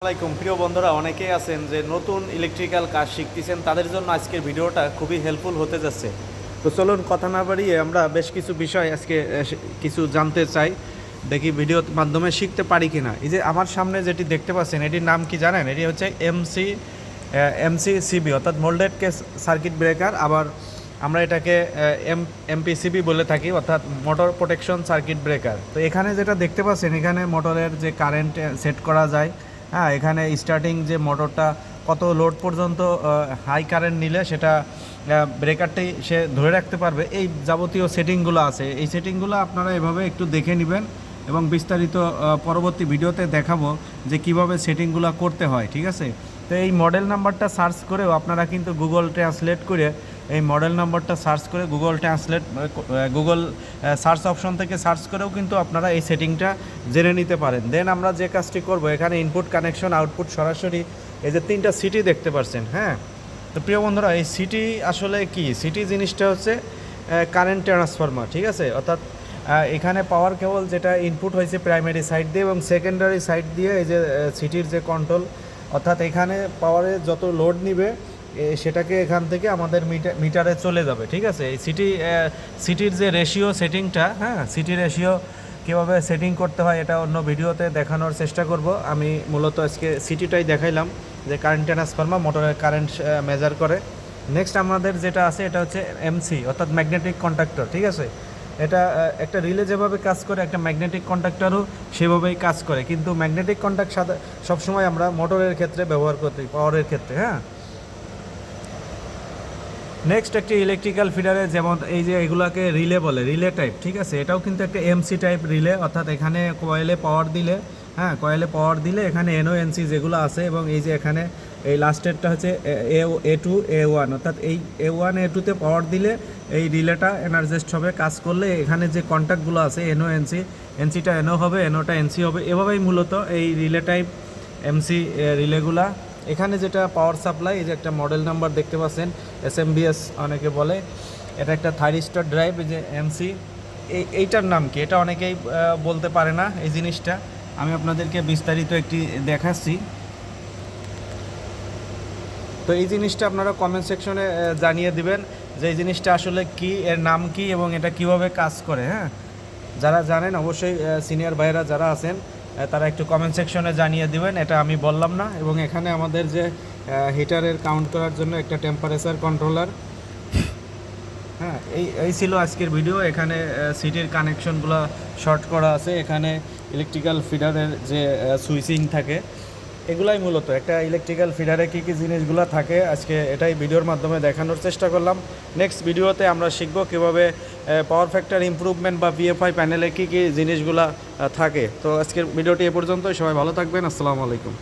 আসসালামাইকুম প্রিয় বন্ধুরা, অনেকেই আছেন যে নতুন ইলেকট্রিক্যাল কাজ শিখতেছেন, তাদের জন্য আজকের ভিডিওটা খুবই হেল্পফুল হতে যাচ্ছে। তো চলুন কথা না বাড়িয়ে আমরা বেশ কিছু বিষয় আজকে কিছু জানতে চাই, দেখি ভিডিওর মাধ্যমে শিখতে পারি কিনা। এই যে আমার সামনে যেটি দেখতে পাচ্ছেন, এটির নাম কি জানেন? এটি হচ্ছে এমসিসিবি অর্থাৎ মোল্ডেড কেস সার্কিট ব্রেকার। আবার আমরা এটাকে এমপিসিবি বলে থাকি, অর্থাৎ মোটর প্রোটেকশন সার্কিট ব্রেকার। তো এখানে যেটা দেখতে পাচ্ছেন, এখানে মোটরের যে কারেন্ট সেট করা যায়। হ্যাঁ, এখানে স্টার্টিং যে মোটরটা কত লোড পর্যন্ত হাই কারেন্ট নিলে সেটা ব্রেকারটি সে ধরে রাখতে পারবে, এই যাবতীয় সেটিংগুলো আছে। এই সেটিংগুলো আপনারা এভাবে একটু দেখে নেবেন এবং বিস্তারিত পরবর্তী ভিডিওতে দেখাবো যে কিভাবে সেটিংগুলো করতে হয়। ঠিক আছে, তো এই মডেল নাম্বারটা সার্চ করেও আপনারা কিন্তু গুগল ট্রান্সলেট করে এই মডেল নাম্বারটা সার্চ করে গুগল সার্চ অপশন থেকে সার্চ করেও কিন্তু আপনারা এই সেটিংটা জেনে নিতে পারেন। দেন আমরা যে কাজটি করব, এখানে ইনপুট কানেকশন আউটপুট সরাসরি এই যে 3টা সিটি দেখতে পাচ্ছেন। হ্যাঁ, তো প্রিয় বন্ধুরা, এই সিটি আসলে কি? সিটি জিনিসটা হচ্ছে কারেন্ট ট্রান্সফরমার। ঠিক আছে, অর্থাৎ এখানে পাওয়ার কেবল যেটা ইনপুট হয়েছে প্রাইমারি সাইড দিয়ে এবং সেকেন্ডারি সাইড দিয়ে এই যে সিটির যে কন্ট্রোল, অর্থাৎ এখানে পাওয়ারে যত লোড নিবে সেটাকে এখান থেকে আমাদের মিটারে চলে যাবে। ঠিক আছে, এই সিটির যে রেশিও সেটিংটা, হ্যাঁ, সিটি রেশিও কীভাবে সেটিং করতে হয় এটা অন্য ভিডিওতে দেখানোর চেষ্টা করব। আমি মূলত আজকে সিটিটাই দেখাইলাম যে কারেন্ট ট্রান্সফরমার মোটরের কারেন্ট মেজার করে। নেক্সট আমাদের যেটা আছে এটা হচ্ছে এমসি অর্থাৎ ম্যাগনেটিক কন্ডাক্টর। ঠিক আছে, এটা একটা রিলে যেভাবে কাজ করে একটা ম্যাগনেটিক কন্ডাক্টরও সেভাবেই কাজ করে, কিন্তু ম্যাগনেটিক কন্ডাক্ট সবসময় আমরা মোটরের ক্ষেত্রে ব্যবহার করতে, পাওয়ারের ক্ষেত্রে। হ্যাঁ, নেক্সট একটি ইলেকট্রিক্যাল ফিডারে, যেমন এই যে এগুলাকে রিলে বলে, রিলে টাইপ। ঠিক আছে, এটাও কিন্তু একটা এমসি টাইপ রিলে, অর্থাৎ এখানে কয়েলে পাওয়ার দিলে, হ্যাঁ, কয়েলে পাওয়ার দিলে এখানে এনওএনসি যেগুলো আছে এবং এই যে এখানে এই লাস্টেরটা হচ্ছে A2 A1, অর্থাৎ এই A1 A2তে পাওয়ার দিলে এই রিলেটা এনার্জেস্ট হবে। কাজ করলে এখানে যে কন্ট্যাক্টগুলো আছে এনওএনসি, এনসিটা এনও হবে, এনওটা এনসি হবে। এভাবেই মূলত এই রিলে টাইপ এমসি রিলেগুলা। এখানে যেটা পাওয়ার সাপ্লাই, এই যে একটা মডেল নাম্বার দেখতে পাচ্ছেন, SMBS অনেকে বলে, এটা একটা থাইরিস্টার ড্রাইভ। এই যে এমসি, এইটার নাম কি এটা অনেকেই বলতে পারে না। এই জিনিসটা আমি আপনাদেরকে বিস্তারিত একটি দেখাচ্ছি। তো এই জিনিসটা আপনারা কমেন্ট সেকশনে জানিয়ে দিবেন যে এই জিনিসটা আসলে কি, এর নাম কি এবং এটা কিভাবে কাজ করে। হ্যাঁ, যারা জানেন অবশ্যই সিনিয়র ভাইয়েরা যারা আছেন তারা একটু কমেন্ট সেকশনে জানিয়ে দিবেন, এটা আমি বললাম না। এবং এখানে আমাদের যে হিটারের কাউন্ট করার জন্য একটা টেম্পারেচার কন্ট্রোলার। হ্যাঁ, এই ছিল আজকের ভিডিও। এখানে সিটির কানেকশনগুলো শর্ট করা আছে, এখানে ইলেকট্রিক্যাল ফিডারের যে সুইচিং থাকে, এগুলাই মূলত একটা ইলেকট্রিক্যাল ফিডারে কী কী জিনিসগুলো থাকে আজকে এটাই ভিডিওর মাধ্যমে দেখানোর চেষ্টা করলাম। নেক্সট ভিডিওতে আমরা শিখব কীভাবে পাওয়ার ফ্যাক্টর ইমপ্রুভমেন্ট বা পিএফআই প্যানেলে কী কী জিনিসগুলো থাকে। তো আজকের ভিডিওটি এ পর্যন্তই, সবাই ভালো থাকবেন, আসসালামু আলাইকুম।